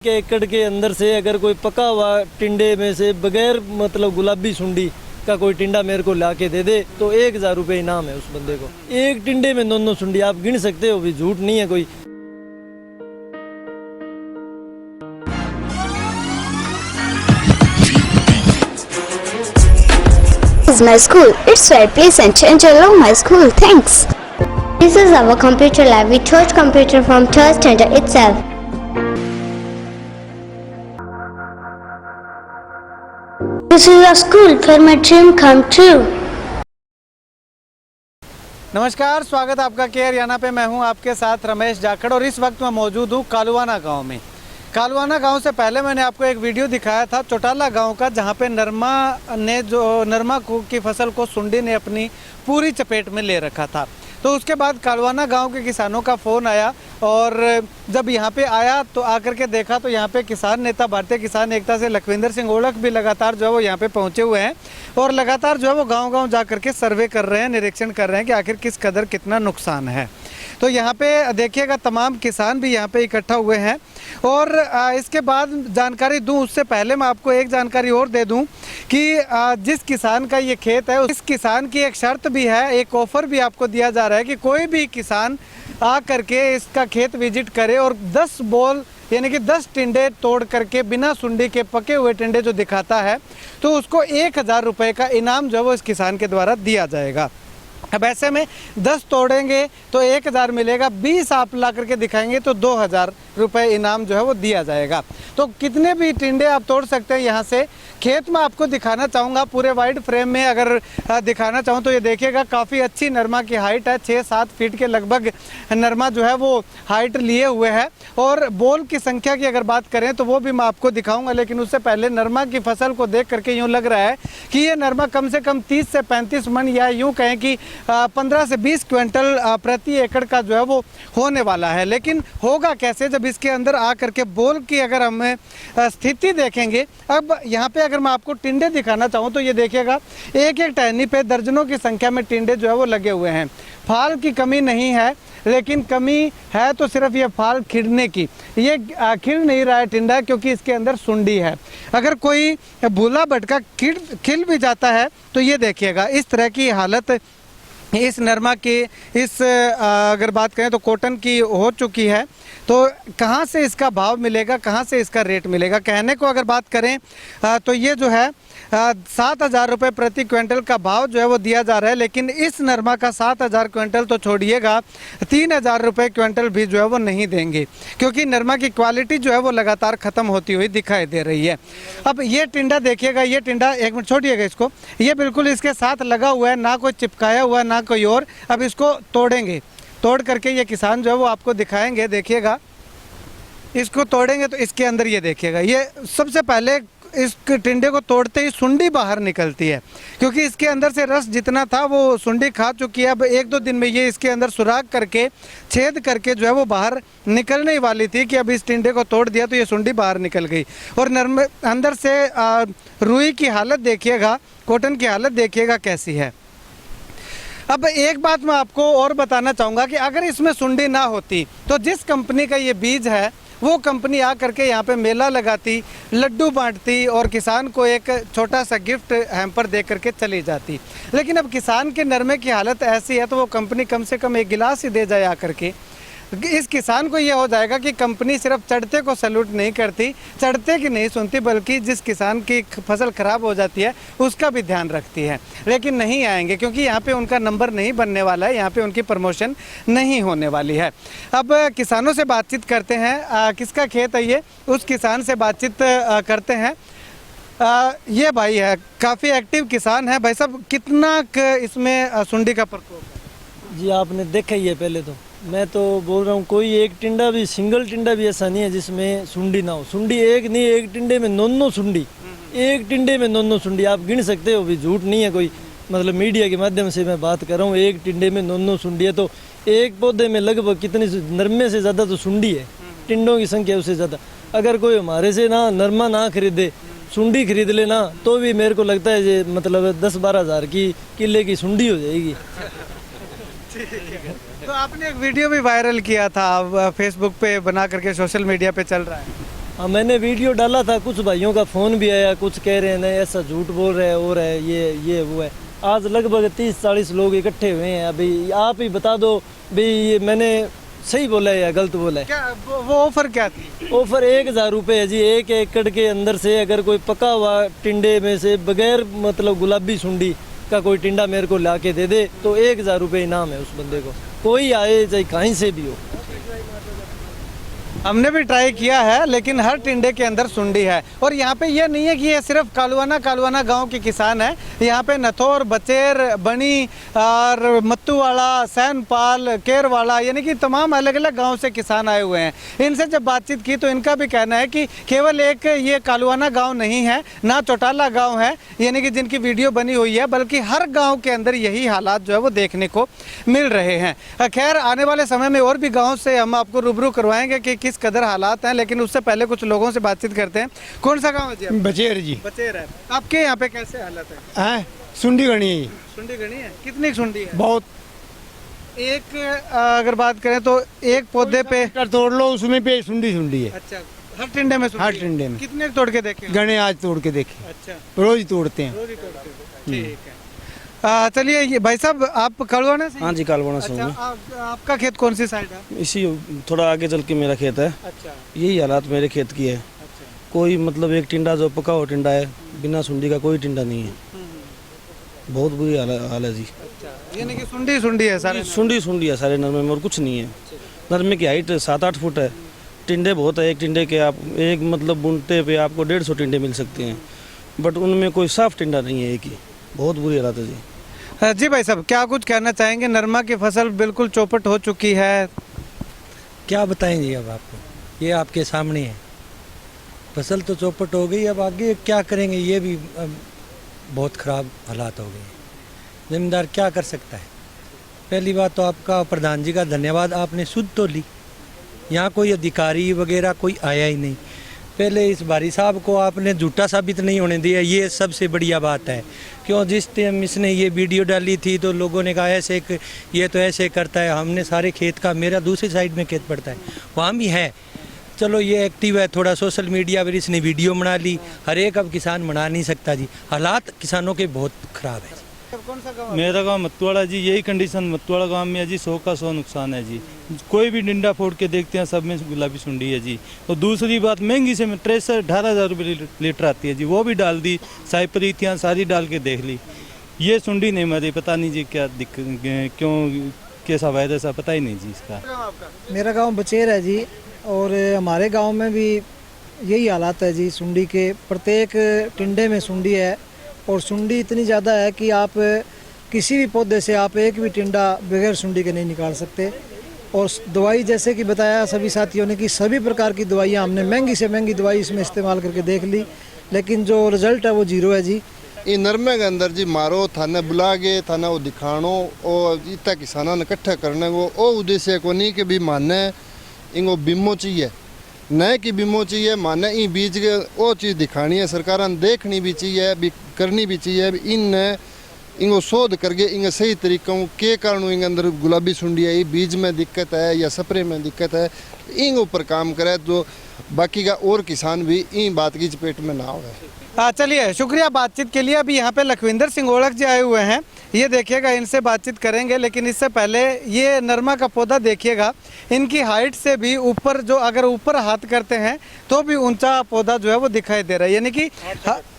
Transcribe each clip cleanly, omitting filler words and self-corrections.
के एकड़ के अंदर से अगर कोई पका हुआ टिंडे में से बगैर मतलब गुलाबी सुंडी का कोई टिंडा मेरे को ला के दे दे तो 1,000 रुपये इनाम है उस बंदे को। एक टिंडे में 9 सुंडी आप गिन सकते हो, भी झूठ नहीं है कोई। This is my school. It's very pleasant and I love my school. Thanks. This is our computer lab. We taught computer from third standard itself. This is a school where my dream come true. नमस्कार, स्वागत है आपका care याना पे। मैं हूं आपके साथ रमेश जाखड़ और इस वक्त मैं मौजूद हूं कालुआना गांव में। कालुआना गांव से पहले मैंने आपको एक वीडियो दिखाया था चौटाला गांव का, जहां पे नरमा की फसल को सुंडी ने अपनी पूरी चपेट में ले रखा था। तो उसके बाद कालुआना गांव के किसानों का फ़ोन आया और जब यहां पे आया तो आकर के देखा तो यहां पे किसान नेता भारतीय किसान एकता से लखविंदर सिंह ओढ़क भी लगातार जो है वो यहां पे पहुंचे हुए हैं और लगातार जो है वो गांव-गांव जा करके सर्वे कर रहे हैं, निरीक्षण कर रहे हैं कि आखिर किस कदर कितना नुकसान है। तो यहाँ पे देखिएगा तमाम किसान भी यहाँ पे इकट्ठा हुए हैं और इसके बाद जानकारी दूं उससे पहले मैं आपको एक जानकारी और दे दूं कि जिस किसान का ये खेत है उस किसान की एक शर्त भी है, एक ऑफ़र भी आपको दिया जा रहा है कि कोई भी किसान आ करके इसका खेत विजिट करे और 10 बॉल यानी कि 10 टिंडे तोड़ करके बिना सुंडी के पके हुए टिंडे जो दिखाता है तो उसको 1,000 रुपये का इनाम जो है वो इस किसान के द्वारा दिया जाएगा। अब ऐसे में 10 तोड़ेंगे तो 1,000 मिलेगा, 20 आप ला करके दिखाएंगे तो 2,000 रुपये इनाम जो है वो दिया जाएगा। तो कितने भी टिंडे आप तोड़ सकते हैं यहाँ से। खेत में आपको दिखाना चाहूँगा पूरे वाइड फ्रेम में, अगर दिखाना चाहूँ तो ये देखिएगा काफ़ी अच्छी नरमा की हाइट है, 6-7 फीट के लगभग नरमा जो है वो हाइट लिए हुए है। और बॉल की संख्या की अगर बात करें तो वो भी मैं आपको दिखाऊंगा, लेकिन उससे पहले नरमा की फसल को देख करके यूँ लग रहा है कि ये नरमा कम से कम 30 से 35 मन या यूँ कहें कि 15 से 20 क्विंटल प्रति एकड़ का जो है वो होने वाला है। लेकिन होगा कैसे जब इसके अंदर आ करके बॉल की अगर हमें स्थिति देखेंगे। अब यहाँ पे अगर मैं आपको टिंडे दिखाना चाहूँ तो ये देखिएगा एक एक टहनी पे दर्जनों की संख्या में टिंडे जो है वो लगे हुए हैं। फाल की कमी नहीं है, लेकिन कमी है तो सिर्फ ये फाल खिलने की। ये खिल नहीं रहा है टिंडा क्योंकि इसके अंदर सुंडी है। अगर कोई भूला भटका खिल भी जाता है तो ये देखिएगा इस तरह की हालत इस नरमा की अगर बात करें तो कॉटन की हो चुकी है। तो कहाँ से इसका भाव मिलेगा, कहाँ से इसका रेट मिलेगा। कहने को अगर बात करें तो ये जो है 7,000 रुपये प्रति क्विंटल का भाव जो है वो दिया जा रहा है, लेकिन इस नरमा का 7,000 क्विंटल तो छोड़िएगा 3,000 रुपये क्विंटल भी जो है वो नहीं देंगे, क्योंकि नरमा की क्वालिटी जो है वो लगातार ख़त्म होती हुई दिखाई दे रही है। अब ये टिंडा देखिएगा, ये टिंडा एक मिनट छोड़िएगा इसको, ये बिल्कुल इसके साथ लगा हुआ है, ना कोई चिपकाया हुआ ना कोई और। अब इसको तोड़ेंगे, तोड़ करके ये किसान जो है वो आपको दिखाएंगे। देखिएगा इसको तोड़ेंगे तो इसके अंदर ये देखिएगा, ये सबसे पहले इस टिंडे को तोड़ते ही सुंडी बाहर निकलती है, क्योंकि इसके अंदर से रस जितना था वो सुंडी खा चुकी है। अब 1-2 दिन में ये इसके अंदर सुराख करके छेद करके जो है वो बाहर निकलने वाली थी कि अब इस टिंडे को तोड़ दिया तो ये सुंडी बाहर निकल गई। और नरम अंदर से रुई की हालत देखिएगा, कॉटन की हालत देखिएगा कैसी है। अब एक बात मैं आपको और बताना चाहूँगा कि अगर इसमें सुंडी ना होती तो जिस कंपनी का ये बीज है वो कंपनी आ करके यहाँ पे मेला लगाती, लड्डू बांटती और किसान को एक छोटा सा गिफ्ट हैम्पर दे करके चली जाती। लेकिन अब किसान के नरमे की हालत ऐसी है तो वो कंपनी कम से कम एक गिलास ही दे जाए आ करके। इस किसान को ये हो जाएगा कि कंपनी सिर्फ चढ़ते को सैल्यूट नहीं करती, चढ़ते की नहीं सुनती, बल्कि जिस किसान की फसल ख़राब हो जाती है उसका भी ध्यान रखती है। लेकिन नहीं आएंगे क्योंकि यहाँ पे उनका नंबर नहीं बनने वाला है, यहाँ पे उनकी प्रमोशन नहीं होने वाली है। अब किसानों से बातचीत करते हैं, किसका खेत है ये, उस किसान से बातचीत करते हैं। ये भाई है, काफ़ी एक्टिव किसान है। भाई साहब, कितना इसमें सुंडी का प्रकोप है? जी आपने देखा ही है। पहले तो मैं तो बोल रहा हूँ कोई एक टिंडा भी, सिंगल टिंडा भी ऐसा नहीं है जिसमें सुंडी ना हो। सुंडी एक नहीं, एक टिंडे में 9 सुंडी, एक टिंडे में 9 सुंडी आप गिन सकते हो, भी झूठ नहीं है कोई। मतलब मीडिया के माध्यम से मैं बात कर रहा हूँ, एक टिंडे में 9 सुंडी है तो एक पौधे में लगभग कितनी नरमे से ज़्यादा तो सुंडी है, टिंडों की संख्या उससे ज़्यादा। अगर कोई हमारे से ना नरमा ना खरीदे, सुंडी खरीद लेना तो भी मेरे को लगता है ये मतलब 10-12 हज़ार की किले की सुंडी हो जाएगी। तो आपने एक वीडियो भी वायरल किया था, फेसबुक पे बना करके सोशल मीडिया पे चल रहा है। हाँ मैंने वीडियो डाला था, कुछ भाइयों का फ़ोन भी आया, कुछ कह रहे हैं नहीं ऐसा झूठ बोल रहे हैं और है ये वो है। आज लगभग 30-40 लोग इकट्ठे हुए हैं। अभी आप ही बता दो भाई ये मैंने सही बोला है या गलत बोला है? क्या वो ऑफर क्या थी? ऑफर 1,000 रुपये है जी। 1 एकड़ के अंदर से अगर कोई पका हुआ टिंडे में से बगैर मतलब गुलाबी सुंडी का कोई टिंडा मेरे को ला के दे दे तो 1,000 रुपये इनाम है उस बंदे को, कोई आए चाहे कहीं से भी हो। हमने भी ट्राई किया है लेकिन हर टिंडे के अंदर सुंडी है। और यहाँ पे ये नहीं है कि ये सिर्फ कालुआना गांव के किसान हैं। यहाँ पे नथौर, बचेर, बनी और मत्तूवाला, सैनपाल, केरवाला यानी कि तमाम अलग अलग गांव से किसान आए हुए हैं। इनसे जब बातचीत की तो इनका भी कहना है कि केवल एक ये कालुआना गाँव नहीं है, ना चौटाला गाँव है यानी कि जिनकी वीडियो बनी हुई है, बल्कि हर गाँव के अंदर यही हालात जो है वो देखने को मिल रहे हैं। खैर आने वाले समय में और भी गाँव से हम आपको रूबरू करवाएंगे कि किस कदर हालात हैं, लेकिन उससे पहले कुछ लोगों से बातचीत करते हैं। कौन सा गांव है जी आपका? बचेर जी। बचेर है। आपके यहाँ पे कैसे हालत है? हैं सुंडी गणी है जी। सुंडी गणी है? कितनी सुंडी है? बहुत। एक अगर बात करें तो एक पौधे पे तोड़ लो उसमें पे सुंडी सुंडी है। अच्छा, हर टिंडे में सुंडी हर है? टिंडे में। कितने तोड़ के देखे? गणे आज तोड़ के देखे, अच्छा, रोज तोड़ते हैं। रोज ही तोड़ते हो। ठीक है। चलिए ये भाई साहब आप कलवाने से? हाँ जी, कालवाना से अच्छा, हूँ आपका खेत कौन सी साइड है? मैं। इसी थोड़ा आगे चल के मेरा खेत है। अच्छा यही हालात मेरे खेत की है। अच्छा। कोई मतलब एक टिंडा जो पका हुआ टिंडा है, बिना सुंडी का कोई टिंडा नहीं है। बहुत बुरी हाल है जी। अच्छा, यानी कि सुंडी सुंडी है सारे? सुंडी है सारे नरमे में और कुछ नहीं है। नरमे की हाइट 7-8 फुट है। टिंडे बहुत है, एक टिंडे के आप एक मतलब बुनते पे आपको 150 टिंडे मिल सकते हैं, बट उनमें कोई साफ टिंडा नहीं है एक ही। बहुत बुरी हालत है जी। जी भाई साहब क्या कुछ कहना चाहेंगे? नरमा की फसल बिल्कुल चौपट हो चुकी है। क्या बताएं जी अब आपको, ये आपके सामने है। फसल तो चौपट हो गई, अब आगे क्या करेंगे? ये भी बहुत ख़राब हालात हो गए। ज़मींदार क्या कर सकता है? पहली बात तो आपका प्रधान जी का धन्यवाद, आपने सुध तो ली। यहाँ कोई अधिकारी वगैरह कोई आया ही नहीं। पहले इस बारी साहब को आपने झूठा साबित नहीं होने दिया, ये सबसे बढ़िया बात है। क्यों जिस टाइम इसने ये वीडियो डाली थी तो लोगों ने कहा ऐसे ये तो ऐसे करता है। हमने सारे खेत का, मेरा दूसरी साइड में खेत पड़ता है, वहाँ भी है। चलो ये एक्टिव है थोड़ा सोशल मीडिया पर, इसने वीडियो बना ली। हर एक अब किसान बना नहीं सकता जी। हालात किसानों के बहुत ख़राब है। कौन सा गाँव? मेरा गांव मत्तवाड़ा जी। यही कंडीशन मत्तवाड़ा गांव में है जी। 100 का 100 नुकसान है जी। कोई भी डिंडा फोड़ के देखते हैं सब में गुलाबी सुंडी है जी। और दूसरी बात महंगी से 18,000 रुपये लीटर आती है जी, वो भी डाल दी। साइपरी थी सारी डाल के देख ली, ये सुंडी नहीं मरी। पता नहीं जी क्या दिक्कत, क्यों कैसा वायरस है, पता ही नहीं जी इसका। मेरा गांव बचेर है जी, और हमारे गांव में भी यही हालात है जी। सुंडी के प्रत्येक टिंडे में सुंडी है, और सुंडी इतनी ज़्यादा है कि आप किसी भी पौधे से आप एक भी टिंडा बगैर सुंडी के नहीं निकाल सकते। और दवाई जैसे कि बताया सभी साथियों ने कि सभी प्रकार की दवाइयाँ हमने महंगी से महंगी दवाई इसमें इस्तेमाल करके देख ली, लेकिन जो रिजल्ट है वो 0 है जी। ये नरमे के अंदर जी मारो थाने बुला के थाने वो दिखानो और इतना किसानों ने इकट्ठा करने को ओ उद्देश्य को नहीं कि भी माने इनको बीमो चाहिए, नए की बीमो चाहिए, माने इन बीज के वो चीज़ दिखानी है, सरकार ने देखनी भी चाहिए, भी करनी भी चाहिए। इनको शोध करके इनके सही तरीकों के कारण इनके अंदर गुलाबी सुंडी है, बीज में दिक्कत है या स्प्रे में दिक्कत है, इन ऊपर काम करे तो बाकी का और किसान भी इन बात की चपेट में ना हो। चलिए शुक्रिया बातचीत के लिए। अभी यहाँ पे लखविंदर सिंह ओढ़क जी आए हुए हैं, ये देखिएगा, इनसे बातचीत करेंगे। लेकिन इससे पहले ये नरमा का पौधा देखिएगा, इनकी हाइट से भी ऊपर, जो अगर ऊपर हाथ करते हैं तो भी ऊंचा पौधा जो है वो दिखाई दे रहा है, यानी कि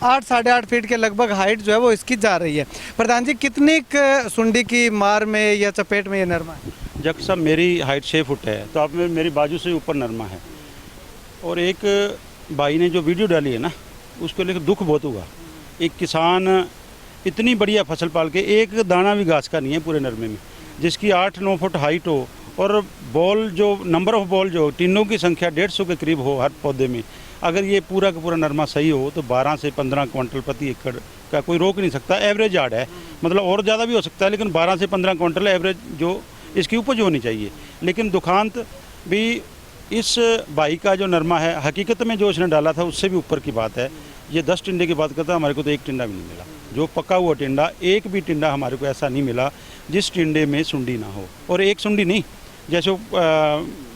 8 साढ़े 8 फीट के लगभग हाइट जो है वो इसकी जा रही है। प्रधान जी कितनी सुंडी की मार में या चपेट में ये नरमा है? जब सब मेरी हाइट 6 फुट है तो आप मेरी बाजू से ऊपर नरमा है। और एक भाई ने जो वीडियो डाली है ना, उसको लेकर दुख बहुत हुआ। एक किसान इतनी बढ़िया फसल पाल के एक दाना भी घास का नहीं है पूरे नरमे में, जिसकी 8-9 फुट हाइट हो और बॉल जो नंबर ऑफ बॉल जो टिन्नों की संख्या 150 के करीब हो हर पौधे में, अगर ये पूरा का पूरा नरमा सही हो तो 12 से 15 क्विंटल प्रति एकड़ का कोई रोक नहीं सकता। एवरेज यार्ड है, मतलब और ज़्यादा भी हो सकता है, लेकिन 12 से 15 क्विंटल एवरेज जो इसकी उपज होनी चाहिए। लेकिन दुखांत भी इस भाई का जो नरमा है, हकीकत में जो इसने डाला था उससे भी ऊपर की बात है। ये 10 टिंडे की बात करता है, हमारे को तो एक टिंडा भी नहीं मिला। जो पका हुआ टिंडा, एक भी टिंडा हमारे को ऐसा नहीं मिला जिस टिंडे में सुंडी ना हो। और एक सुंडी नहीं, जैसे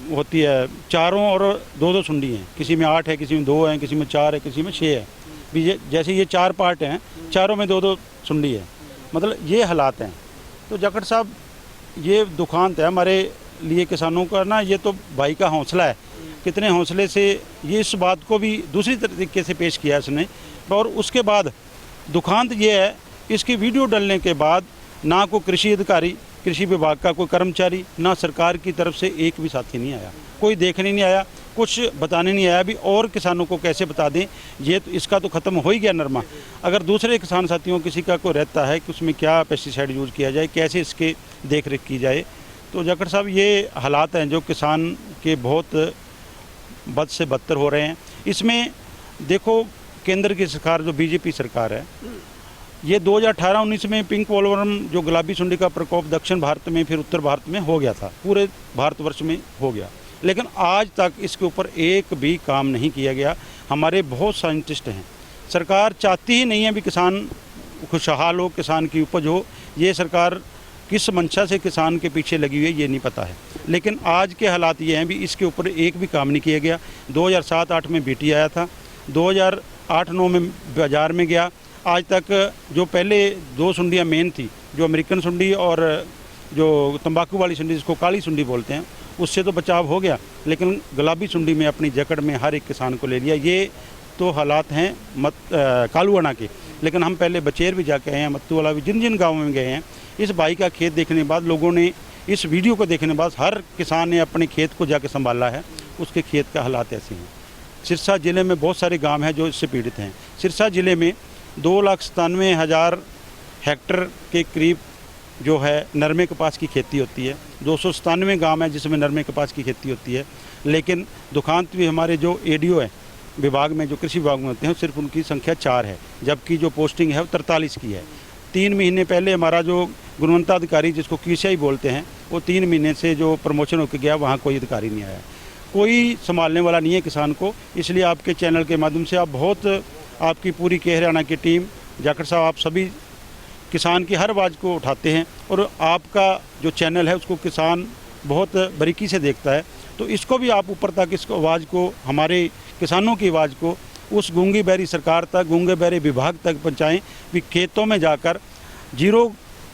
होती है चारों और 2-2 सुंडी हैं, किसी में 8 है, किसी में 2 हैं, किसी में 4 है, किसी में 6 है। भी जैसे ये 4 पार्ट हैं, चारों में 2-2 सुंडी है, मतलब ये हालात हैं। तो जाखड़ साहब ये दुखांत है हमारे लिए किसानों का ना। ये तो भाई का हौसला है, कितने हौसले से ये इस बात को भी दूसरी तरीके से पेश किया इसने। और उसके बाद दुखांत ये है, इसकी वीडियो डालने के बाद ना कोई कृषि अधिकारी, कृषि विभाग का कोई कर्मचारी, ना सरकार की तरफ से एक भी साथी नहीं आया, कोई देखने नहीं आया, कुछ बताने नहीं आया। भी और किसानों को कैसे बता दें, ये तो इसका तो ख़त्म हो ही गया नरमा। अगर दूसरे किसान साथियों किसी का कोई रहता है कि उसमें क्या पेस्टिसाइड यूज़ किया जाए, कैसे इसके देख रेख की जाए, तो जाखड़ साहब ये हालात हैं जो किसान के बहुत बद से बदतर हो रहे हैं। इसमें देखो केंद्र की सरकार जो बीजेपी सरकार है, ये 2018-19 में पिंक वॉलवर्म जो गुलाबी सुंडी का प्रकोप दक्षिण भारत में फिर उत्तर भारत में हो गया था, पूरे भारतवर्ष में हो गया, लेकिन आज तक इसके ऊपर एक भी काम नहीं किया गया। हमारे बहुत साइंटिस्ट हैं, सरकार चाहती ही नहीं है भी किसान खुशहाल हो, किसान की उपज हो। ये सरकार किस मंशा से किसान के पीछे लगी हुई है ये नहीं पता है, लेकिन आज के हालात ये हैं भी इसके ऊपर एक भी काम नहीं किया गया। 2007-8 में बीटी आया था, 2008-9 में बाज़ार में गया। आज तक जो पहले 2 सुंडियाँ मेन थी, जो अमेरिकन सुंडी और जो तंबाकू वाली सुंडी जिसको काली सुंडी बोलते हैं, उससे तो बचाव हो गया, लेकिन गुलाबी सुंडी में अपनी जकड़ में हर एक किसान को ले लिया। ये तो हालात हैं कालुआना के। लेकिन हम पहले बचेर भी जाके आए हैं, मत्तू वाला भी, जिन जिन गाँवों में गए हैं, इस भाई का खेत देखने के बाद लोगों ने, इस वीडियो को देखने के बाद हर किसान ने अपने खेत को जाके संभाला है। उसके खेत का हालात ऐसे हैं। सिरसा ज़िले में बहुत सारे गांव हैं जो इससे पीड़ित हैं। सिरसा ज़िले में 2,97,000 हेक्टर के करीब जो है नरमे कपास की खेती होती है। 297 गांव है जिसमें नरमे कपास की खेती होती है, लेकिन दुखांत भी हमारे जो एडीओ है विभाग में, जो कृषि विभाग में होते हैं, सिर्फ उनकी संख्या 4 है, जबकि जो पोस्टिंग है वो 43 की है। 3 महीने पहले हमारा जो गुणवत्ता अधिकारी जिसको QCI बोलते हैं, वो 3 महीने से जो प्रमोशन होकर गया, वहाँ कोई अधिकारी नहीं आया, कोई संभालने वाला नहीं है किसान को। इसलिए आपके चैनल के माध्यम से आप बहुत, आपकी पूरी के हरियाणा की टीम, जाखड़ साहब, आप सभी किसान की हर आवाज़ को उठाते हैं और आपका जो चैनल है उसको किसान बहुत बारीकी से देखता है। तो इसको भी आप ऊपर तक, इसको आवाज़ को, हमारे किसानों की आवाज़ को उस गूंगी बहरी सरकार तक, गूंगे बहरे विभाग तक पहुँचाएँ कि खेतों में जाकर जीरो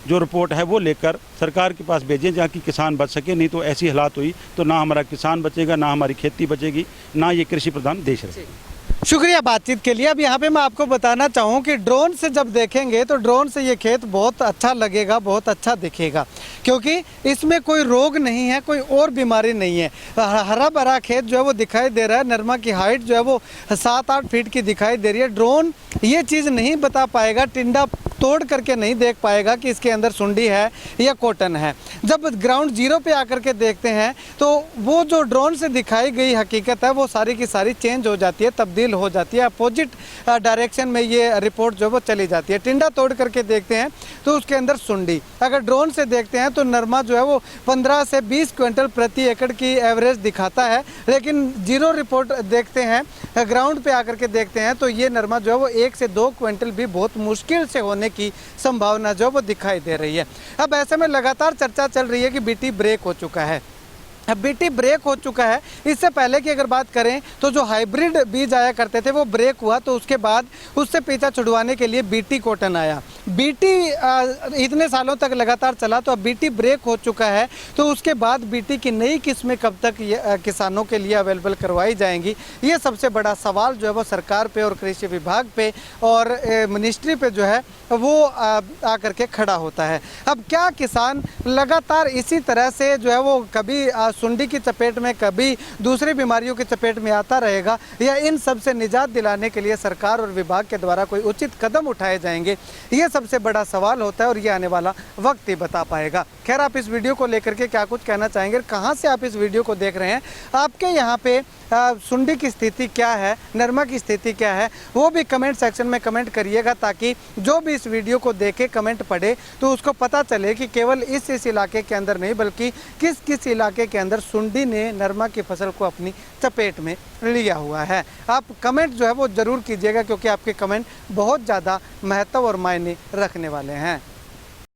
जो रिपोर्ट है वो लेकर सरकार के पास भेजें, जहाँ की किसान बच सके। नहीं तो ऐसी हालात हुई तो ना हमारा किसान बचेगा, ना हमारी खेती बचेगी, ना ये कृषि प्रधान देश रहेगा। शुक्रिया बातचीत के लिए। अब यहाँ पे मैं आपको बताना चाहूँ कि ड्रोन से जब देखेंगे तो ड्रोन से ये खेत बहुत अच्छा लगेगा, बहुत अच्छा दिखेगा, क्योंकि इसमें कोई रोग नहीं है, कोई और बीमारी नहीं है। हरा भरा खेत जो है वो दिखाई दे रहा है। नरमा की हाइट जो है वो 7-8 फीट की दिखाई दे रही है। ड्रोन ये चीज़ नहीं बता पाएगा, टिंडा तोड़ करके नहीं देख पाएगा कि इसके अंदर सुंडी है या कॉटन है। जब ग्राउंड जीरो पे आकर के देखते हैं तो वो जो ड्रोन से दिखाई गई हकीकत है वो सारी की सारी चेंज हो जाती है, तब्दील हो जाती है, अपोजिट डायरेक्शन में ये रिपोर्ट जो वो चली जाती है। टिंडा तोड़ करके देखते हैं तो उसके अंदर सुंडी। अगर ड्रोन से देखते हैं तो नरमा जो है वो 15 से 20 क्विंटल प्रति एकड़ की एवरेज दिखाता है, लेकिन जीरो रिपोर्ट देखते हैं, ग्राउंड पे आकर के देखते हैं तो ये नरमा जो है वो 1 से 2 क्विंटल भी बहुत मुश्किल से होने की संभावना जो वो दिखाई दे रही है। अब ऐसे में लगातार चर्चा चल रही है कि बीटी ब्रेक हो चुका है। अब बीटी ब्रेक हो चुका है। इससे पहले की अगर बात करें तो जो हाइब्रिड बीज आया करते थे वो ब्रेक हुआ, तो उसके बाद उससे पीछा छुड़वाने के लिए बीटी कॉटन आया। बीटी इतने सालों तक लगातार चला, तो अब बीटी ब्रेक हो चुका है, तो उसके बाद बीटी की नई किस्में कब तक किसानों के लिए अवेलेबल करवाई जाएंगी, ये सबसे बड़ा सवाल जो है वो सरकार पे और कृषि विभाग पे और मिनिस्ट्री पे जो है वो आकर के खड़ा होता है। अब क्या किसान लगातार इसी तरह से जो है वो कभी सुंडी की चपेट में, कभी दूसरी बीमारियों की चपेट में आता रहेगा, या इन सब से निजात दिलाने के लिए सरकार और विभाग के द्वारा कोई उचित कदम उठाए जाएंगे, ये सबसे बड़ा सवाल होता है और ये आने वाला वक्त ही बता पाएगा। खैर, आप इस वीडियो को लेकर के क्या कुछ कहना चाहेंगे, कहाँ से आप इस वीडियो को देख रहे हैं, आपके यहाँ पे सुंडी की स्थिति क्या है, नरमा की स्थिति क्या है, वो भी कमेंट सेक्शन में कमेंट करिएगा, ताकि जो भी इस वीडियो को देखे, कमेंट पढ़े, तो उसको पता चले कि केवल इस इलाके के अंदर नहीं बल्कि किस किस इलाके के अंदर सुंडी ने नरमा की फसल को अपनी चपेट में लिया हुआ है। आप कमेंट जो है वो ज़रूर कीजिएगा, क्योंकि आपके कमेंट बहुत ज़्यादा महत्व और मायने रखने वाले हैं।